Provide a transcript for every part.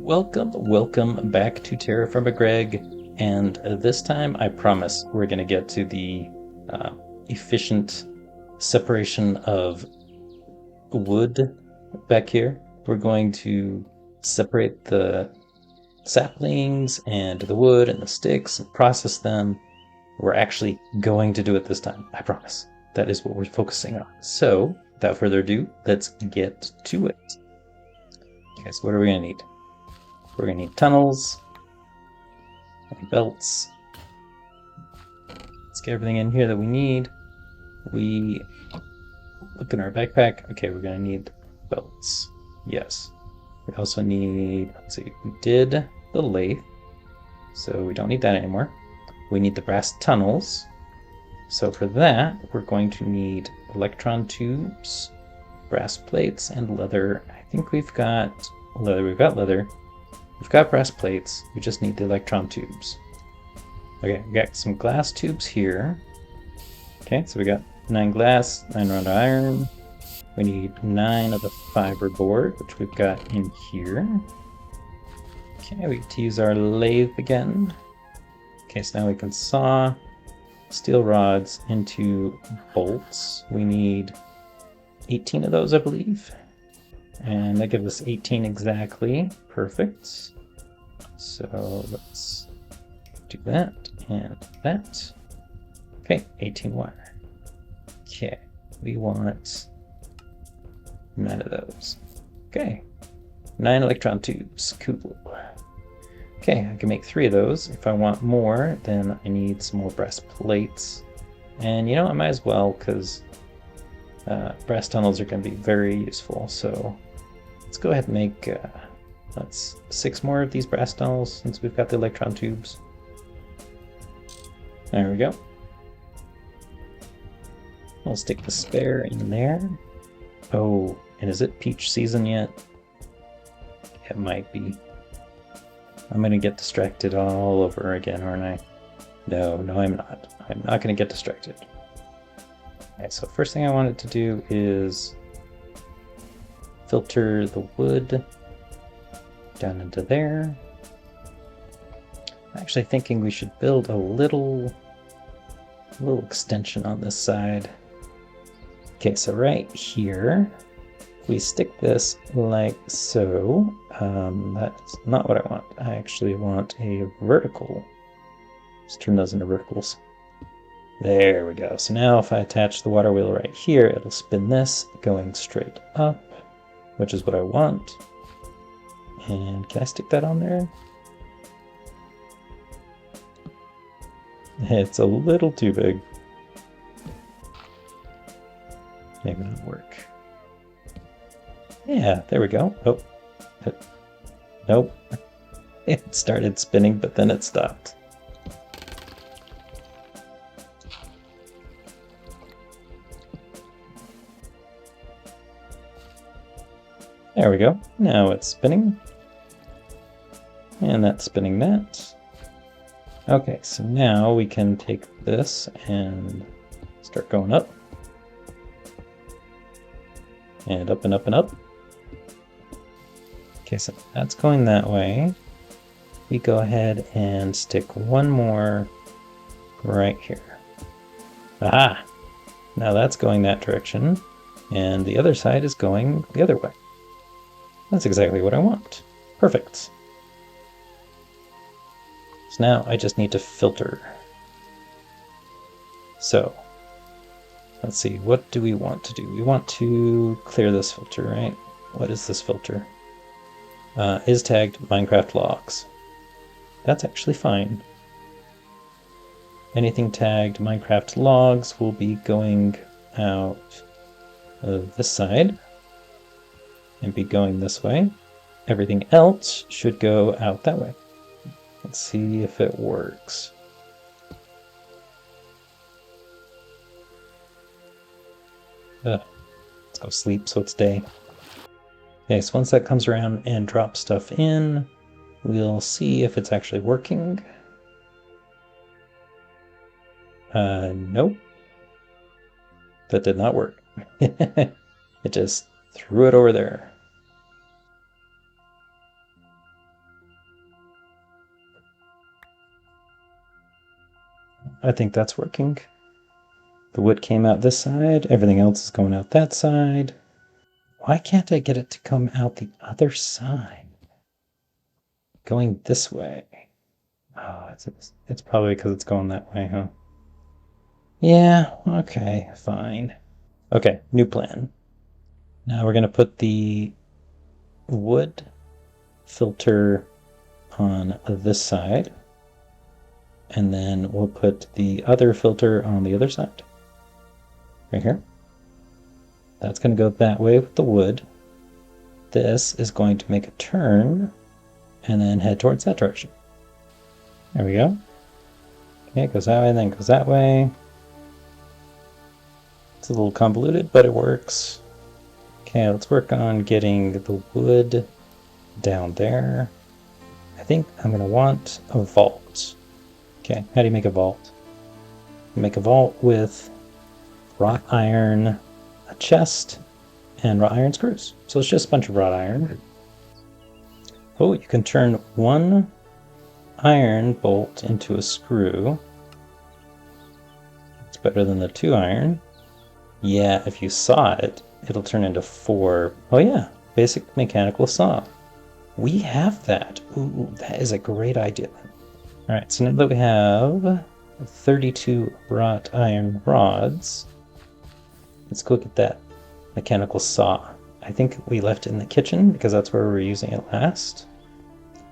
Welcome back to Terrafirmagreg, and this time I promise we're going to get to the efficient separation of wood back here. We're going to separate the saplings and the wood and the sticks and process them. We're actually going to do it this time, I promise. That is what we're focusing on. So, without further ado, let's get to it. Okay, so what are we going to need? We're going to need tunnels, and belts. Let's get everything in here that we need. We look in our backpack. Okay, we're going to need belts. Yes. We also need, let's see, we did the lathe, so we don't need that anymore. We need the brass tunnels. So for that, we're going to need electron tubes, brass plates, and leather. I think we've got leather. We've got brass plates, we just need the electron tubes. Okay, we got some glass tubes here. Okay, so we got 9 glass, 9 rod iron. We need 9 of the fiber board, which we've got in here. Okay, we get to use our lathe again. Okay, so now we can saw steel rods into bolts. We need 18 of those, I believe. And that gives us 18 exactly. Perfect. So let's do that and that. Okay, 18 wire. Okay, we want 9 of those. Okay, 9 electron tubes. Cool. Okay, I can make 3 of those. If I want more, then I need some more brass plates. And you know, I might as well, because brass tunnels are going to be very useful. So let's go ahead and make that's 6 more of these brass tunnels since we've got the electron tubes. There we go. I'll stick the spare in there. Oh, and is it peach season yet? It might be. I'm gonna get distracted all over again, aren't I? No, I'm not. I'm not gonna get distracted. Okay, so first thing I wanted to do is filter the wood down into there. I'm actually thinking we should build a little extension on this side. Okay, so right here, if we stick this like so, that's not what I want. I actually want a vertical. Let's turn those into verticals. There we go. So now if I attach the water wheel right here, it'll spin this going straight up, which is what I want. And can I stick that on there? It's a little too big. Maybe that'll work. Yeah, there we go. Oh, nope. It started spinning, but then it stopped. There we go. Now it's spinning. And that's spinning that. Okay, so now we can take this and start going up. And up and up and up. Okay, so that's going that way. We go ahead and stick one more right here. Aha! Now that's going that direction. And the other side is going the other way. That's exactly what I want. Perfect. So now I just need to filter. So, let's see, what do we want to do? We want to clear this filter, right? What is this filter? Is tagged Minecraft logs. That's actually fine. Anything tagged Minecraft logs will be going out of this side and be going this way. Everything else should go out that way. Let's see if it works. Let's go sleep so it's day. Okay, so once that comes around and drops stuff in, we'll see if it's actually working. Nope. That did not work. It just threw it over there. I think that's working. The wood came out this side, everything else is going out that side. Why can't I get it to come out the other side? Going this way. Oh, it's probably because it's going that way, huh? Yeah, okay, fine. Okay, new plan. Now we're going to put the wood filter on this side, and then we'll put the other filter on the other side. Right here. That's going to go that way with the wood. This is going to make a turn and then head towards that direction. There we go. Okay, it goes that way, and then goes that way. It's a little convoluted, but it works. Okay, let's work on getting the wood down there. I think I'm going to want a vault. Okay, how do you make a vault? You make a vault with wrought iron, a chest, and wrought iron screws. So it's just a bunch of wrought iron. Oh, you can turn one iron bolt into a screw. It's better than the 2 iron. Yeah, if you saw it, it'll turn into 4. Oh yeah, basic mechanical saw. We have that. Ooh, that is a great idea. All right, so now that we have 32 wrought iron rods, let's go get that mechanical saw. I think we left it in the kitchen because that's where we were using it last.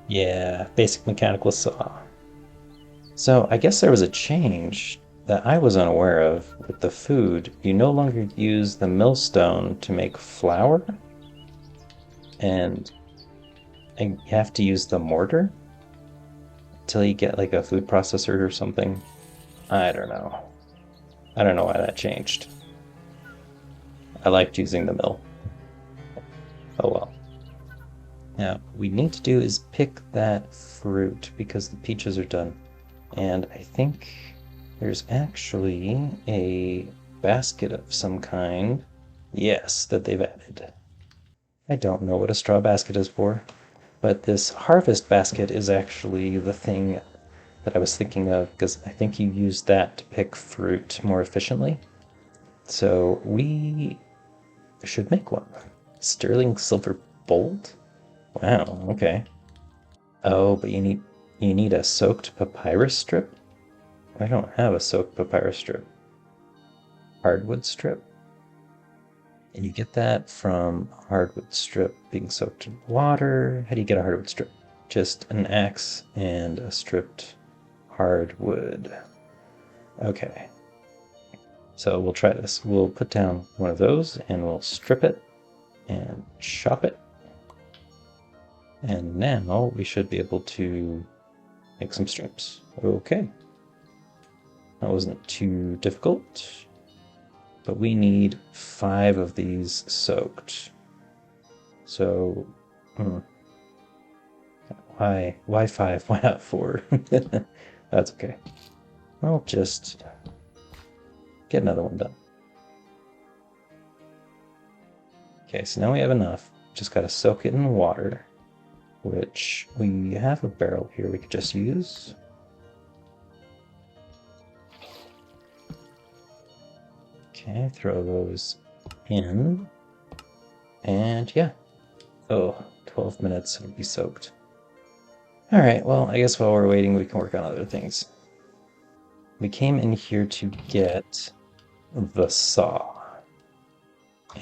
Yeah, basic mechanical saw. So I guess there was a change that I was unaware of with the food. You no longer use the millstone to make flour, and you have to use the mortar until you get like a food processor or something. I don't know. I don't know why that changed. I liked using the mill. Oh well. Now, what we need to do is pick that fruit because the peaches are done. And I think there's actually a basket of some kind. Yes, that they've added. I don't know what a straw basket is for, but this harvest basket is actually the thing that I was thinking of because I think you use that to pick fruit more efficiently. So we should make one. Sterling silver bolt? Wow, okay. Oh, but you need a soaked papyrus strip? I don't have a soaked papyrus strip. Hardwood strip? And you get that from a hardwood strip being soaked in water. How do you get a hardwood strip? Just an axe and a stripped hardwood. Okay. So we'll try this. We'll put down one of those and we'll strip it and chop it. And now we should be able to make some strips. Okay. That wasn't too difficult. But we need 5 of these soaked. So, why 5? Why not 4? That's okay. I'll just get another one done. Okay, so now we have enough. Just gotta soak it in water, which we have a barrel here we could just use. Okay, throw those in. And yeah. Oh, 12 minutes, it'll be soaked. Alright, well, I guess while we're waiting, we can work on other things. We came in here to get the saw.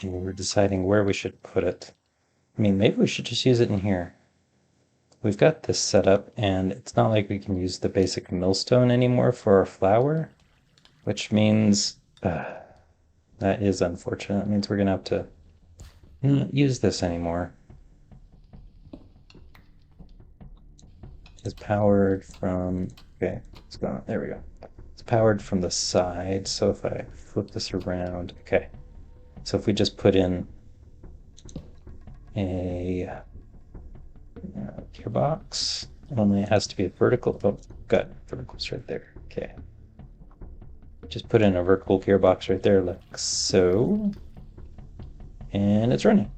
And we were deciding where we should put it. I mean, maybe we should just use it in here. We've got this set up, and it's not like we can use the basic millstone anymore for our flour, which means that is unfortunate. It means we're gonna have to not use this anymore. It's powered from, okay, it's gone, there we go. It's powered from the side, so if I flip this around, okay. So if we just put in a gearbox, only it has to be a vertical, oh, got verticals right there, okay. Just put in a vertical gearbox right there like so, and it's running.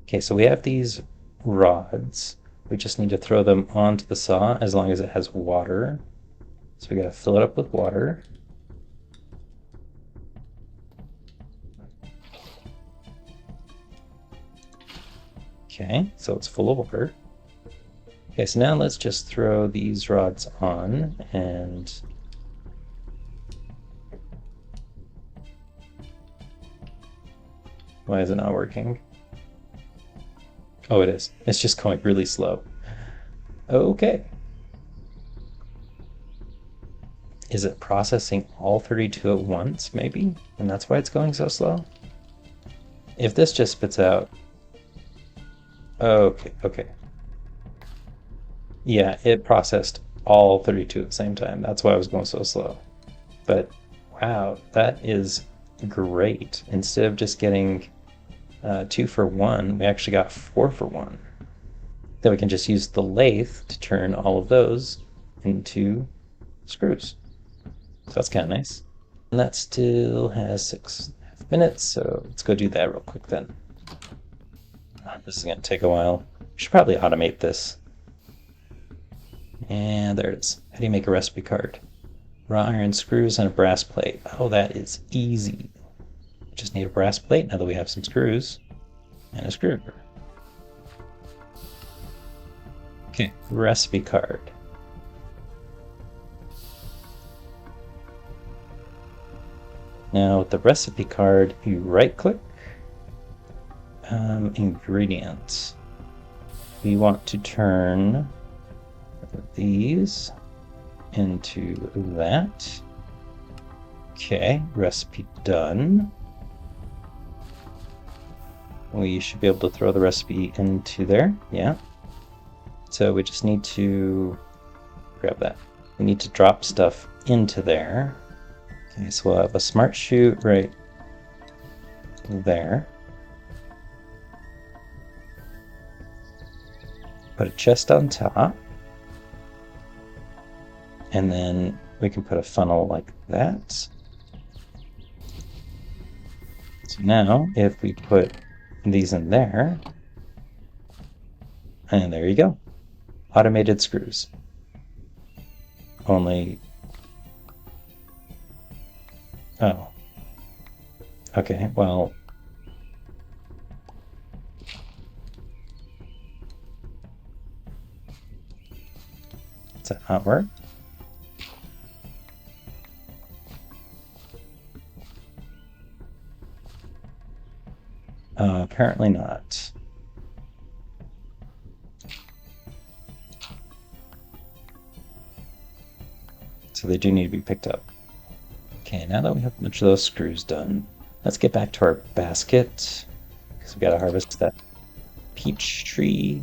Okay, so we have these rods. We just need to throw them onto the saw as long as it has water. So we gotta fill it up with water. Okay, so it's full of water. Okay, so now let's just throw these rods on and why is it not working? Oh, it is. It's just going really slow. Okay. Is it processing all 32 at once, maybe? And that's why it's going so slow? If this just spits out... Okay, okay. Yeah, it processed all 32 at the same time. That's why I was going so slow. But wow, that is great. Instead of just getting 2 for 1, we actually got 4 for 1. Then we can just use the lathe to turn all of those into screws. So that's kind of nice. And that still has 6.5 minutes, so let's go do that real quick then. This is going to take a while. We should probably automate this. And there it is. How do you make a recipe card? Raw iron screws and a brass plate. Oh, that is easy. Just need a brass plate now that we have some screws and a screwdriver. Okay, recipe card. Now with the recipe card, you right click, ingredients. We want to turn these into that. Okay, recipe done. We should be able to throw the recipe into there, yeah. So we just need to grab that. We need to drop stuff into there. Okay, so we'll have a smart chute right there. Put a chest on top. And then we can put a funnel like that. So now if we put these in there, and there you go. Automated screws. Only... Oh. Okay, well... Does that not work? Apparently not. So they do need to be picked up. Okay, now that we have a bunch of those screws done, let's get back to our basket, because we gotta harvest that peach tree.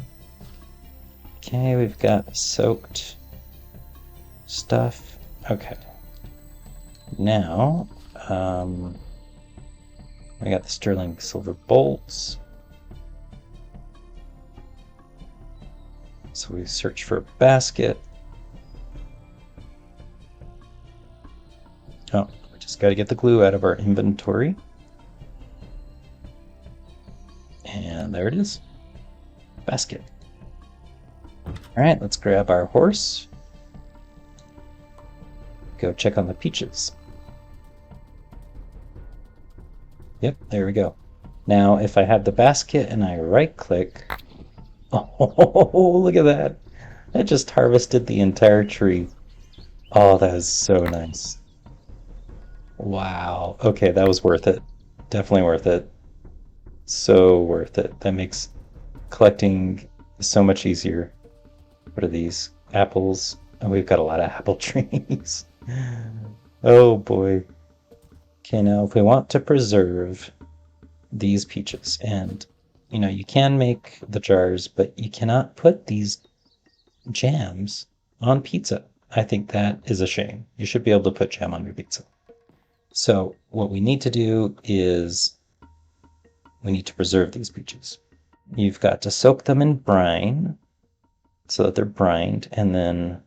Okay, we've got soaked stuff. Okay. Now, we got the sterling silver bolts. So we search for a basket. Oh, we just got to get the glue out of our inventory. And there it is. Basket. Alright, let's grab our horse. Go check on the peaches. Yep, there we go. Now, if I have the basket and I right-click... Oh, look at that! I just harvested the entire tree. Oh, that is so nice. Wow. Okay, that was worth it. Definitely worth it. So worth it. That makes collecting so much easier. What are these? Apples. Oh, we've got a lot of apple trees. Oh boy. Okay, now if we want to preserve these peaches, and you know, you can make the jars, but you cannot put these jams on pizza. I think that is a shame. You should be able to put jam on your pizza. So what we need to do is we need to preserve these peaches. You've got to soak them in brine so that they're brined, and then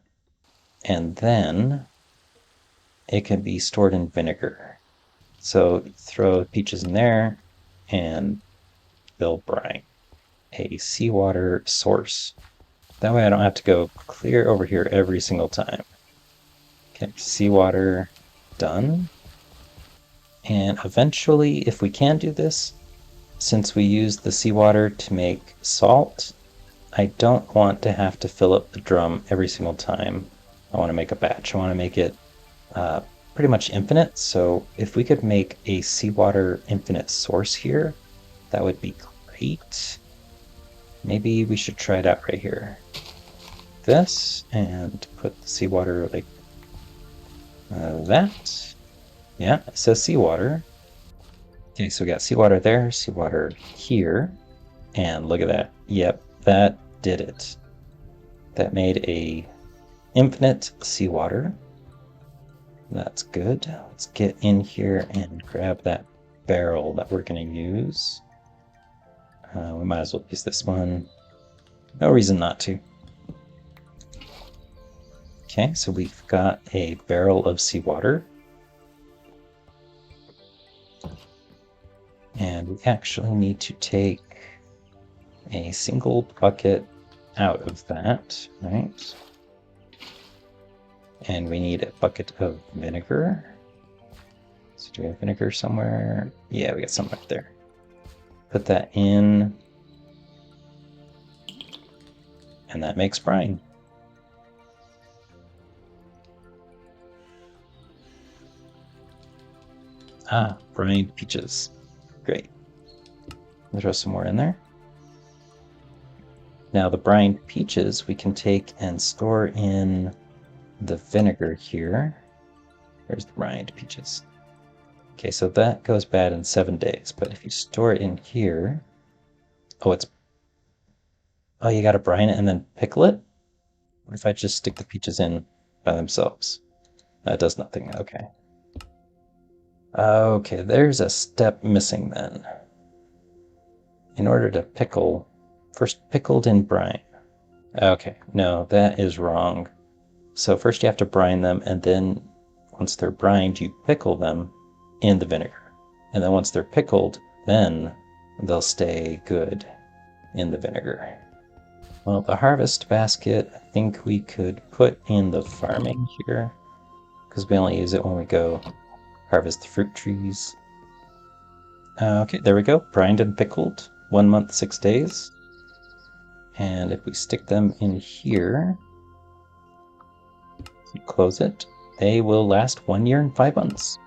it can be stored in vinegar. So throw peaches in there and they'll brine. A seawater source. That way I don't have to go clear over here every single time. Okay, seawater done. And eventually, if we can do this, since we use the seawater to make salt, I don't want to have to fill up the drum every single time I want to make a batch. I want to make it pretty much infinite. So if we could make a seawater infinite source here, that would be great. Maybe we should try it out right here. This, and put the seawater like that. Yeah, it says seawater. Okay, so we got seawater there, seawater here, and look at that. Yep, that did it. That made a infinite seawater. That's good. Let's get in here and grab that barrel that we're going to use. We might as well use this one. No reason not to. Okay, so we've got a barrel of seawater. And we actually need to take a single bucket out of that, right? And we need a bucket of vinegar. So do we have vinegar somewhere? Yeah, we got some right there. Put that in. And that makes brine. Ah, brined peaches. Great. Let's throw some more in there. Now the brined peaches we can take and store in the vinegar here. There's the brined peaches. Okay, so that goes bad in 7 days, but if you store it in here... Oh, you gotta brine it and then pickle it? What if I just stick the peaches in by themselves? That does nothing, okay. Okay, there's a step missing then. In order to pickle, first pickled in brine. Okay, no, that is wrong. So first you have to brine them, and then once they're brined, you pickle them in the vinegar. And then once they're pickled, then they'll stay good in the vinegar. Well, the harvest basket, I think we could put in the farming here, because we only use it when we go harvest the fruit trees. Okay, there we go. Brined and pickled. 1 month, 6 days. And if we stick them in here, close it, they will last 1 year and 5 months.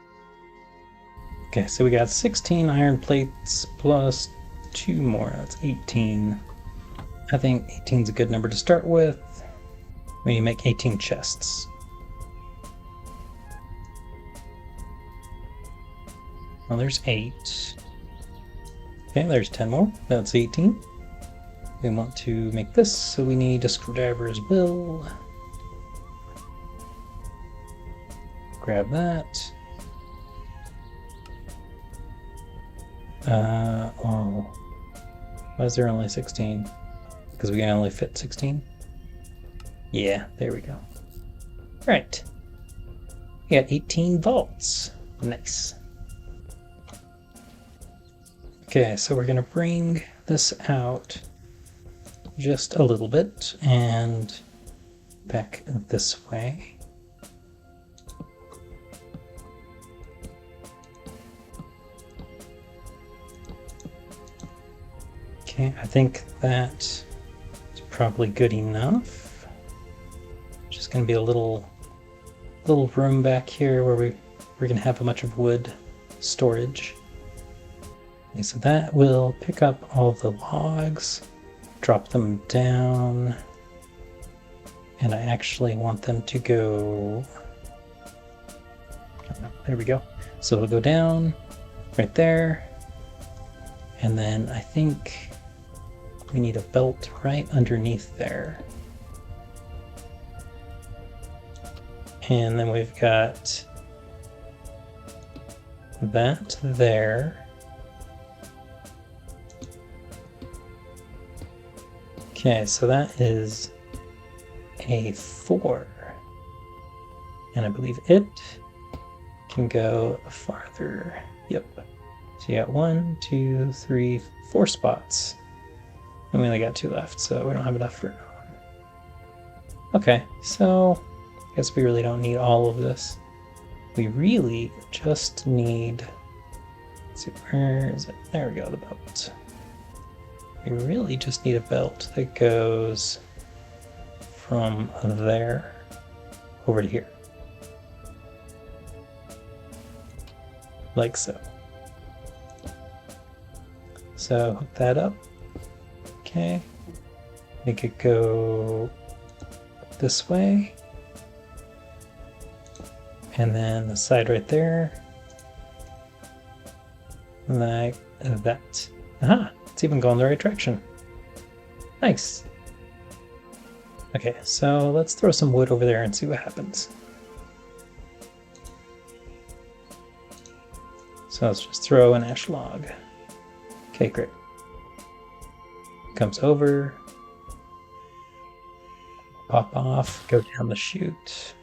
Okay, so we got 16 iron plates plus 2 more. That's 18. I think 18 is a good number to start with. We make 18 chests. Well, there's 8. Okay, there's 10 more. That's 18. We want to make this, so we need a screwdriver as well. Grab that. Oh. Why is there only 16? Because we can only fit 16? Yeah, there we go. Right. We got 18 vaults. Nice. Okay, so we're gonna bring this out just a little bit and back this way. Okay, I think that is probably good enough. Just gonna be a little room back here where we're gonna have a bunch of wood storage. Okay, so that will pick up all the logs, drop them down, and I actually want them to go... There we go. So it'll go down right there, and then I think we need a belt right underneath there. And then we've got that there. Okay, so that is a 4. And I believe it can go farther. Yep. So you got 1, 2, 3, 4 spots. And we only got 2 left, so we don't have enough for... Okay, so Guess we really don't need all of this. We really just need... Let's see, where is it? There we go, the belt. We really just need a belt that goes from there over to here. Like so. So hook that up. Okay. Make it go this way. And then the side right there. Like that. Aha! It's even going the right direction. Nice. Okay, so let's throw some wood over there and see what happens. So let's just throw an ash log. Okay, great. Comes over. Pop off, go down the chute.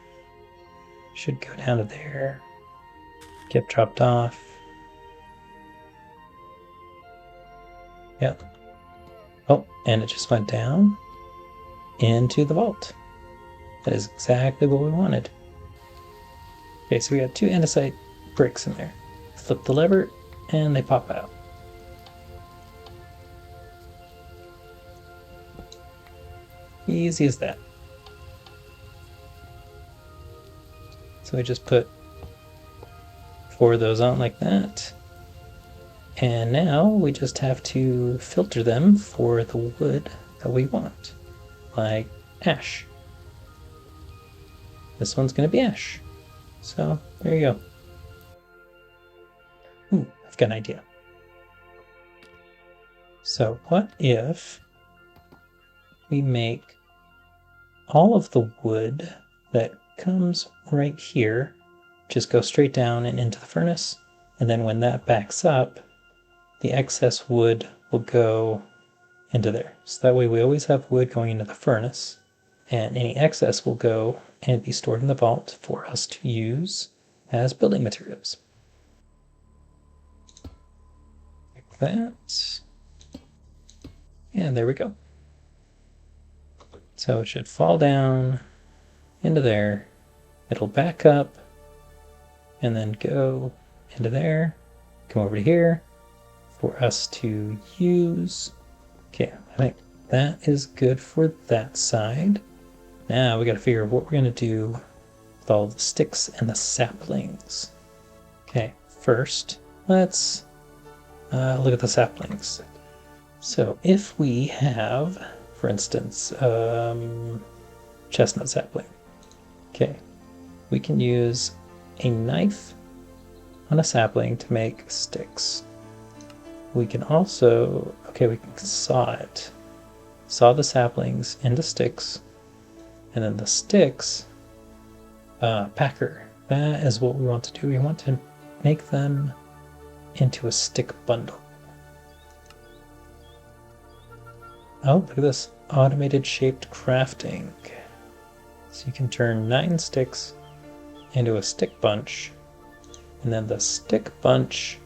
Should go down to there. Get dropped off. Yep. Oh, and it just went down into the vault. That is exactly what we wanted. Okay, so we got 2 andesite bricks in there. Flip the lever, and they pop out. Easy as that. So we just put 4 of those on like that. And now we just have to filter them for the wood that we want, like ash. This one's going to be ash. So there you go. Ooh, I've got an idea. So what if we make all of the wood that comes right here just go straight down and into the furnace, and then when that backs up, the excess wood will go into there. So that way we always have wood going into the furnace, and any excess will go and be stored in the vault for us to use as building materials. Like that. And there we go. So it should fall down into there. It'll back up and then go into there, come over to here for us to use. Okay, I think that is good for that side. Now we got to figure out what we're going to do with all the sticks and the saplings. Okay, first let's look at the saplings. So if we have, for instance, chestnut sapling, okay, we can use a knife on a sapling to make sticks. We can also, okay, we can saw it. Saw the saplings into sticks, and then the sticks, packer. That is what we want to do. We want to make them into a stick bundle. Oh, look at this. Automated shaped crafting. So you can turn 9 sticks into a stick bunch, and then the stick bunch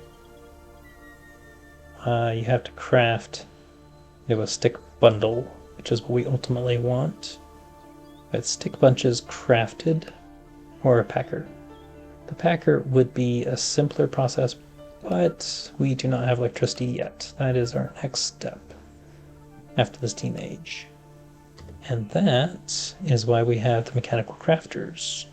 you have to craft into a stick bundle, which is what we ultimately want. But stick bunches crafted, or a packer. The packer would be a simpler process, but we do not have electricity yet. That is our next step after this teenage. And that is why we have the mechanical crafters.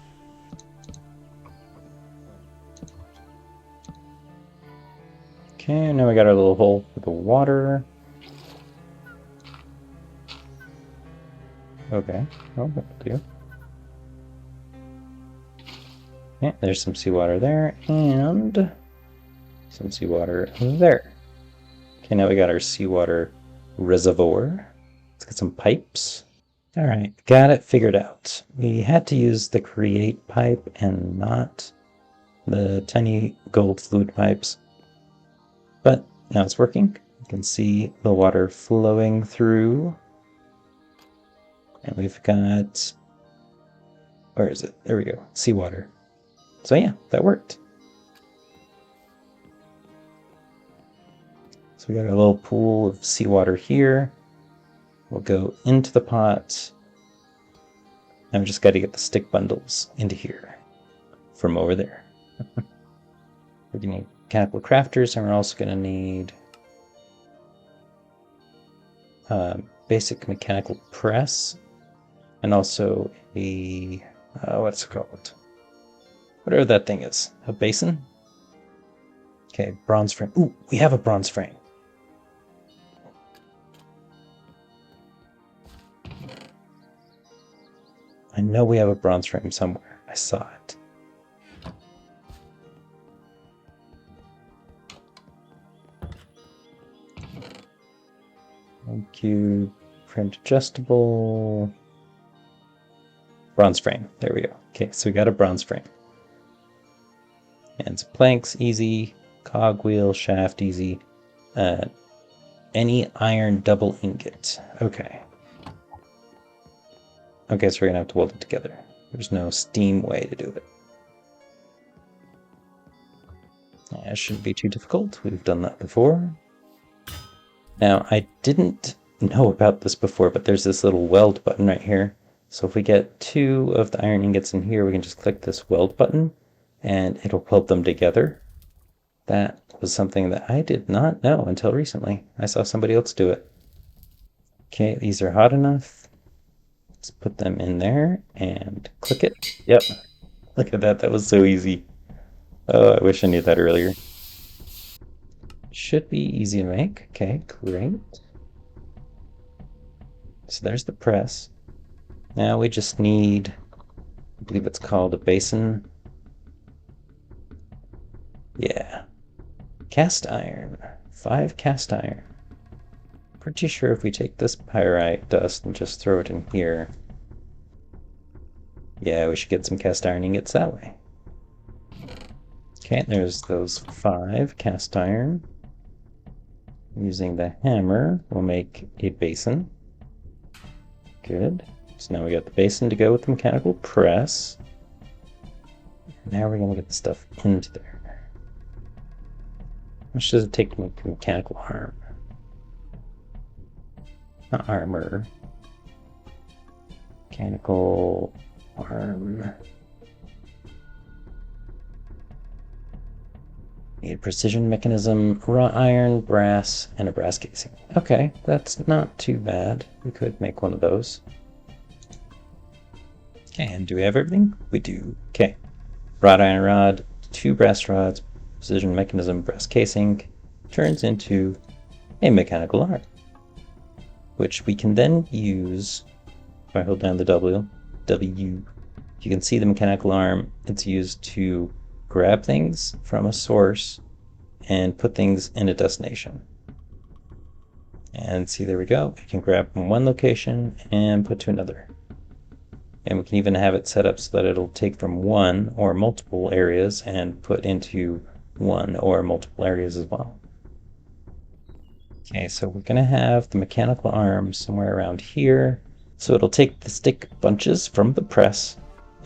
Okay, now we got our little hole for the water. Okay, oh, that'll do. Yeah, there's some seawater there, and some seawater there. Okay, now we got our seawater reservoir. Let's get some pipes. All right, got it figured out. We had to use the create pipe and not the tiny gold fluid pipes. But now it's working. You can see the water flowing through. And we've got, where is it? There we go, seawater. So yeah, that worked. So we got a little pool of seawater here. We'll go into the pot. Now we just got to get the stick bundles into here from over there. We're going to need mechanical crafters, and we're also going to need basic mechanical press, and also a what's it called? Whatever that thing is. A basin? Okay, bronze frame. Ooh, we have a bronze frame. I know we have a bronze frame somewhere. I saw it. Thank you. Frame adjustable. Bronze frame. There we go. Okay, so we got a bronze frame. And some planks, easy. Cogwheel, shaft, easy. Any iron double ingot. Okay. Okay, so we're gonna have to weld it together. There's no steam way to do it. That shouldn't be too difficult. We've done that before. Now, I didn't know about this before, but there's this little weld button right here. So if we get 2 of the iron ingots in here, we can just click this weld button, and it'll weld them together. That was something that I did not know until recently. I saw somebody else do it. Okay, these are hot enough. Let's put them in there and click it. Yep. Look at that. That was so easy. Oh, I wish I knew that earlier. Should be easy to make. Okay, great. So there's the press. Now we just need, I believe it's called a basin. Yeah. Cast iron. 5 cast iron. Pretty sure if we take this pyrite dust and just throw it in here, yeah, we should get some cast iron ingots that way. Okay, there's those 5 cast iron. Using the hammer, we'll make a basin. Good. So now we got the basin to go with the mechanical press. Now we're going to get the stuff into there. How much does it take to make a mechanical arm? Not armor. Mechanical arm. Need a precision mechanism, raw iron, brass, and a brass casing. Okay, that's not too bad. We could make one of those. Okay, and do we have everything? We do. Okay. Wrought iron rod, 2 brass rods, precision mechanism, brass casing, turns into a mechanical arm, which we can then use. If I hold down the W, you can see the mechanical arm. It's used to grab things from a source and put things in a destination. And see, there we go. We can grab from one location and put to another. And we can even have it set up so that it'll take from one or multiple areas and put into one or multiple areas as well. Okay, so we're going to have the mechanical arm somewhere around here. So it'll take the stick bunches from the press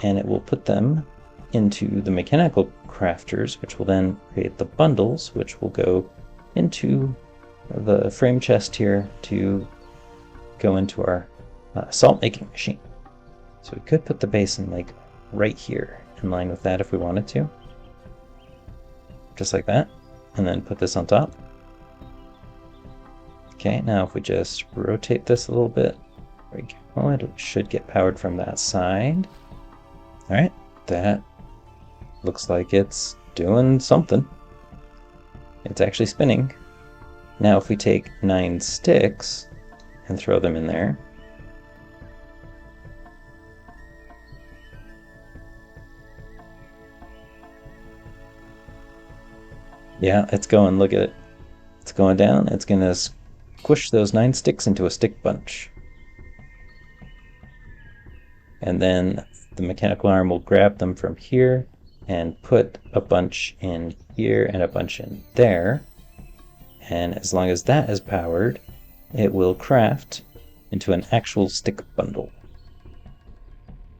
and it will put them into the mechanical crafters, which will then create the bundles, which will go into the frame chest here to go into our salt making machine. So we could put the basin like right here in line with that if we wanted to. Just like that. And then put this on top. Okay, now if we just rotate this a little bit, well, it should get powered from that side. Alright, that looks like it's doing something. It's actually spinning. Now if we take 9 sticks and throw them in there, yeah, it's going. Look at it. It's going down. It's going to squish those 9 sticks into a stick bunch. And then the mechanical arm will grab them from here and put a bunch in here and a bunch in there. And as long as that is powered, it will craft into an actual stick bundle.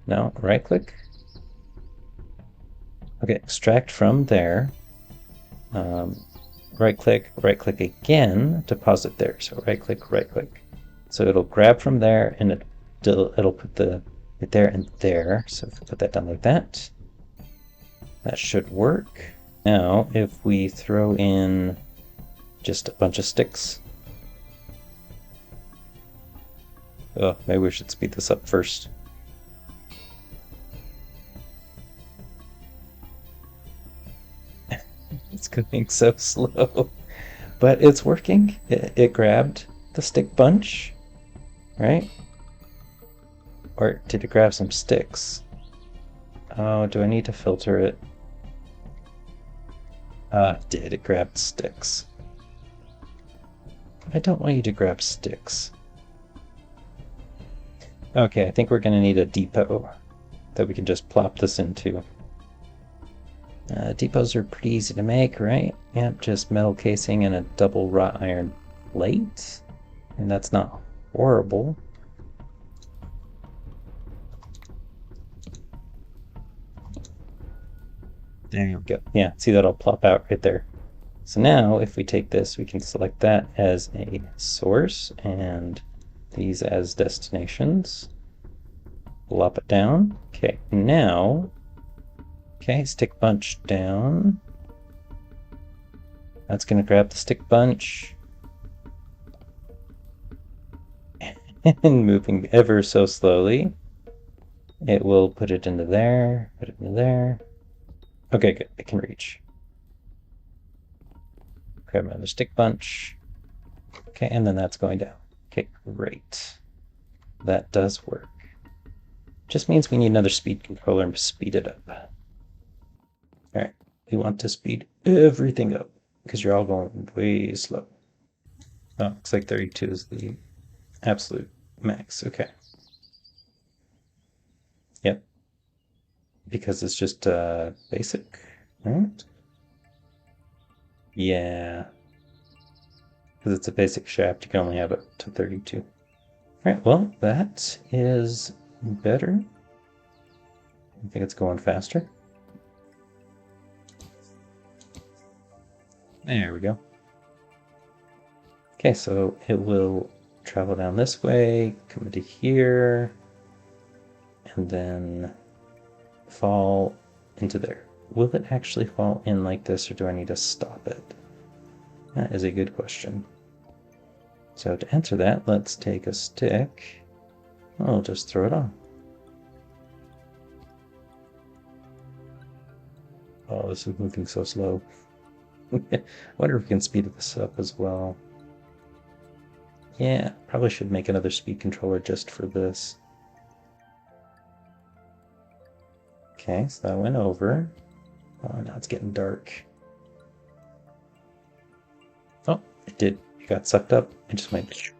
Now, right click. Okay, extract from there. Right click again to pause it there. So right click. So it'll grab from there and it'll put the right there and there. So if we put that down like that, that should work. Now, if we throw in just a bunch of sticks. Oh, maybe we should speed this up first. It's going so slow. But it's working. It grabbed the stick bunch, right? Or did it grab some sticks? Oh, do I need to filter it? It did. It grabbed sticks. I don't want you to grab sticks. Okay, I think we're going to need a depot that we can just plop this into. Depots are pretty easy to make, right? Yep, just metal casing and a double wrought iron plate. And that's not horrible. There you go. Yeah, see that all plop out right there. So now if we take this, we can select that as a source and these as destinations. Plop it down. Okay, now, okay, stick bunch down. That's going to grab the stick bunch. And moving ever so slowly, it will put it into there, put it into there. Okay, good, it can reach. Grab another stick bunch. Okay, and then that's going down. Okay, great. That does work. Just means we need another speed controller and speed it up. Alright, we want to speed everything up because you're all going way slow. Oh, looks like 32 is the absolute max. Okay. Yep. Because it's just basic, right? Yeah. Because it's a basic shaft, you can only have it to 32. Alright, well, that is better. I think it's going faster. There we go. Okay, so it will travel down this way, come into here, and then fall into there. Will it actually fall in like this, or do I need to stop it? That is a good question. So to answer that, let's take a stick. I'll just throw it on. Oh, this is moving so slow. I wonder if we can speed this up as well. Yeah, probably should make another speed controller just for this. Okay, so that went over. Oh, now it's getting dark. Oh, it did. It got sucked up. It just went.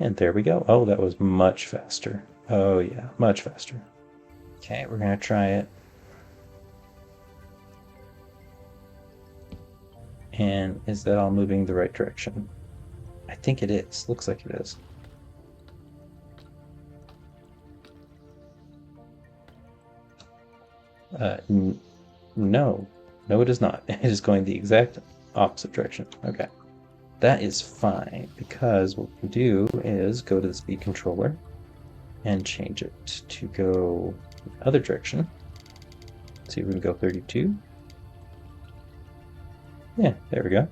And there we go. Oh, that was much faster. Oh, yeah, much faster. Okay, we're going to try it. And is that all moving the right direction? I think it is. Looks like it is. No. No, it is not. It is going the exact opposite direction. Okay. That is fine, because what we can do is go to the speed controller and change it to go the other direction. See if we can go 32. Yeah, there we go.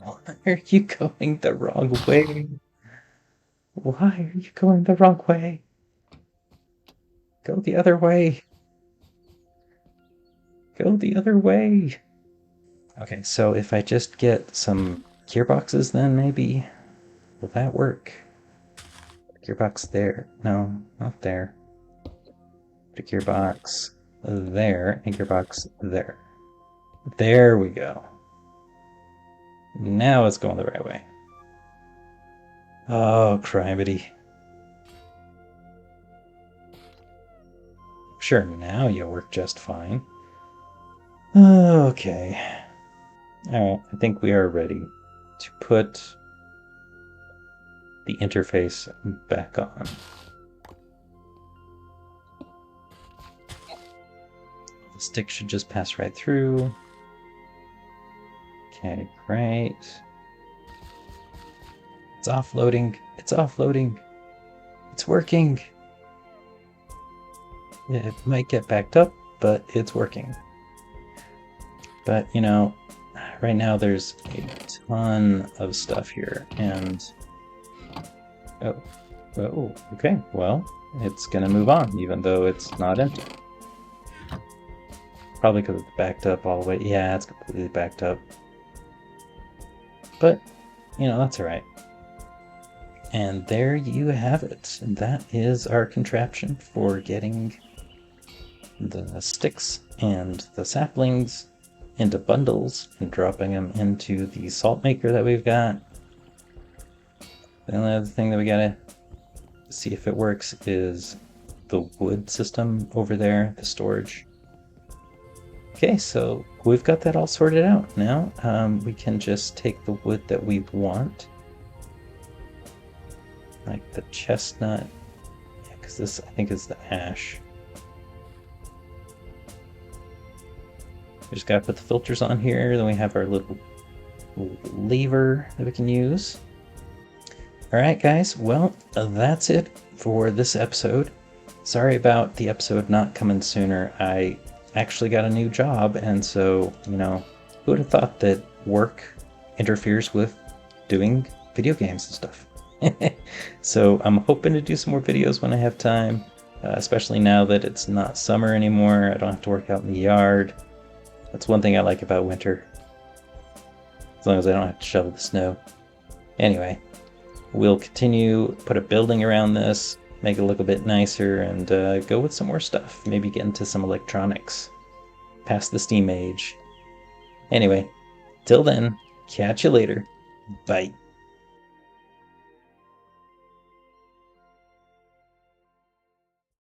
Why are you going the wrong way? Why are you going the wrong way? Go the other way. Go the other way. Okay, so if I just get some gearboxes then maybe, will that work? Gearbox there. No, not there. The gearbox there and gearbox there. There we go. Now it's going the right way. Oh, criminy. Sure, now you work just fine. Okay. Alright, I think we are ready to put the interface back on. The stick should just pass right through. Okay, great. It's offloading. It's offloading. It's working. It might get backed up, but it's working. But, you know, right now there's a ton of stuff here, and... Oh, okay, well, it's gonna move on, even though it's not empty. Probably because it's backed up all the way. Yeah, it's completely backed up. But, you know, that's alright. And there you have it. That is our contraption for getting the sticks and the saplings into bundles and dropping them into the salt maker that we've got. The only other thing that we gotta see if it works is the wood system over there, the storage. Okay, so we've got that all sorted out now. We can just take the wood that we want, like the chestnut, because this I think is the ash. We just gotta put the filters on here, then we have our little lever that we can use. Alright guys, well, that's it for this episode. Sorry about the episode not coming sooner. I actually got a new job, and so, you know, who would have thought that work interferes with doing video games and stuff? So I'm hoping to do some more videos when I have time, especially now that it's not summer anymore. I don't have to work out in the yard. That's one thing I like about winter. As long as I don't have to shovel the snow. Anyway, we'll continue, put a building around this, make it look a bit nicer, and go with some more stuff. Maybe get into some electronics. Past the Steam age. Anyway, till then, catch you later. Bye.